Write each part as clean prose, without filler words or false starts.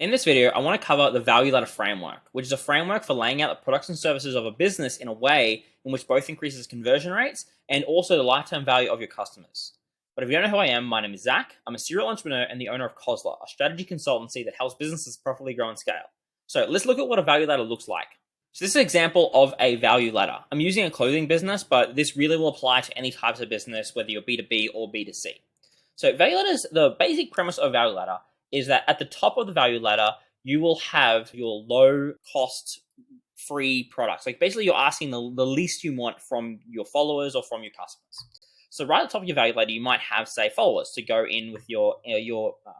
In this video, I want to cover the value ladder framework, which is a framework for laying out the products and services of a business in a way in which both increases conversion rates and also the lifetime value of your customers. But if you don't know who I am, my name is Zach. I'm a serial entrepreneur and the owner of Cosla, a strategy consultancy that helps businesses properly grow and scale. So let's look at what a value ladder looks like. So this is an example of a value ladder. I'm using a clothing business, but this really will apply to any types of business, whether you're B2B or B2C. So value ladders, the basic premise of value ladder is that at the top of the value ladder, you will have your low cost free products. Like basically you're asking the least you want from your followers or from your customers. So right at the top of your value ladder, you might have, say, followers to go in with your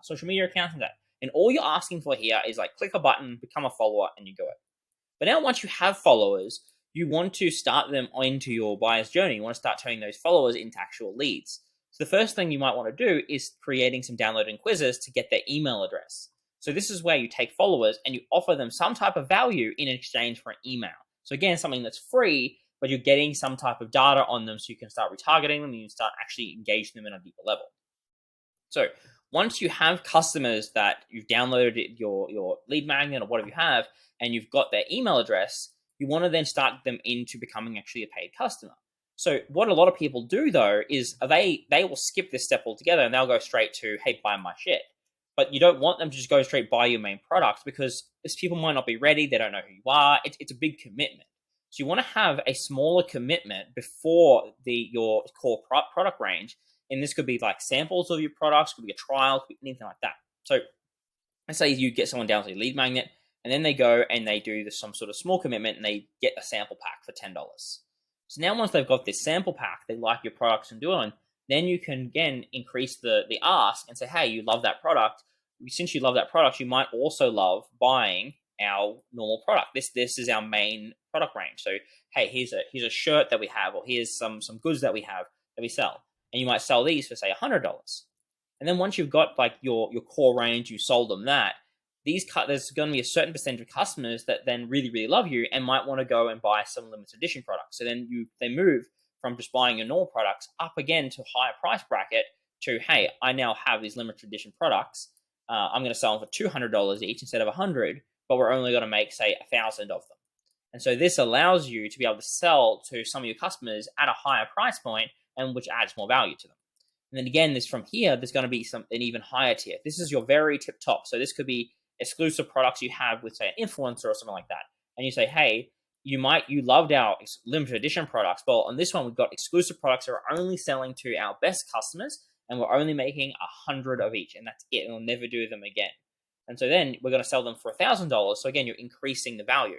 social media accounts and that. And all you're asking for here is like click a button, become a follower, and you go it. But now once you have followers, you want to start them into your buyer's journey. You want to start turning those followers into actual leads. So the first thing you might want to do is creating some downloading quizzes to get their email address. So this is where you take followers and you offer them some type of value in exchange for an email. So again, something that's free, but you're getting some type of data on them so you can start retargeting them and you can start actually engaging them in a deeper level. So once you have customers that you've downloaded your lead magnet or whatever you have, and you've got their email address, you want to then start them into becoming actually a paid customer. So what a lot of people do though is they will skip this step altogether and they'll go straight to, hey, buy my shit. But you don't want them to just go straight buy your main product because these people might not be ready. They don't know who you are. It's a big commitment. So you want to have a smaller commitment before your core product range. And this could be like samples of your products, could be a trial, could be anything like that. So let's say you get someone down to your lead magnet and then they go and they do some sort of small commitment and they get a sample pack for $10. So now once they've got this sample pack, they like your products and do it, then you can again increase the ask and say, hey, you love that product. Since you love that product, you might also love buying our normal product. This is our main product range. So hey, here's a shirt that we have, or here's some goods that we have that we sell. And you might sell these for say $100. And then once you've got like your core range, you sold them that, there's going to be a certain percentage of customers that then really, really love you and might want to go and buy some limited edition products. So then they move from just buying your normal products up again to a higher price bracket to, hey, I now have these limited edition products. I'm going to sell them for $200 each instead of $100, but we're only going to make, say, 1,000 of them. And so this allows you to be able to sell to some of your customers at a higher price point, and which adds more value to them. And then again, from here, there's going to be an even higher tier. This is your very tip top. So this could be exclusive products you have with, say, an influencer or something like that. And you say, hey, you loved our limited edition products. Well, on this one, we've got exclusive products that are only selling to our best customers, and we're only making 100 of each, and that's it. And we'll never do them again. And so then we're going to sell them for $1,000. So again, you're increasing the value.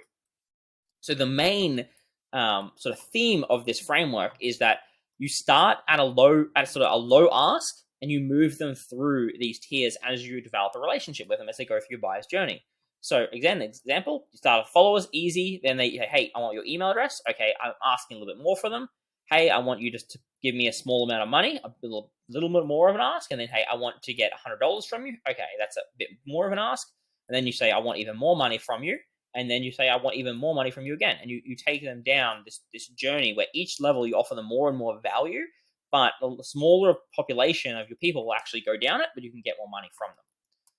So the main sort of theme of this framework is that you start at a low ask, and you move them through these tiers as you develop a relationship with them as they go through your buyer's journey. So again, example, you start with followers, easy. Then they say, hey, I want your email address. Okay, I'm asking a little bit more for them. Hey, I want you just to give me a small amount of money, a little bit more of an ask. And then, hey, I want to get $100 from you. Okay, that's a bit more of an ask. And then you say, I want even more money from you. And then you say, I want even more money from you again. And you take them down this journey where each level you offer them more and more value, but a smaller population of your people will actually go down it, but you can get more money from them.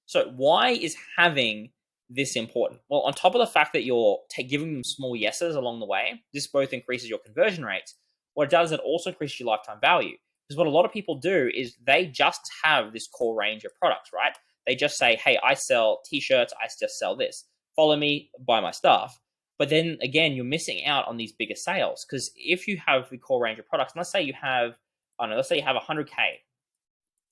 So why is having this important? Well, on top of the fact that you're giving them small yeses along the way, this both increases your conversion rates. What it does is it also increases your lifetime value. Because what a lot of people do is they just have this core range of products, right? They just say, hey, I sell t-shirts, I just sell this. Follow me, buy my stuff. But then again, you're missing out on these bigger sales. Because if you have the core range of products, and let's say you have 100K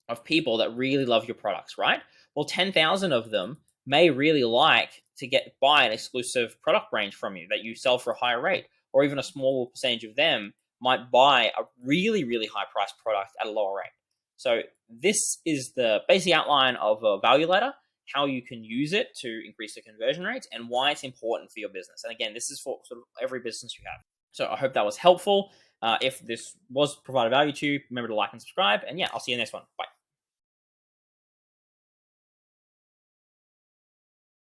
of people that really love your products, right? Well, 10,000 of them may really like to buy an exclusive product range from you that you sell for a higher rate, or even a smaller percentage of them might buy a really, really high priced product at a lower rate. So this is the basic outline of a value ladder, how you can use it to increase the conversion rates, and why it's important for your business. And again, this is for sort of every business you have. So I hope that was helpful. If this was provided value to you, remember to like and subscribe. And yeah, I'll see you in the next one. Bye.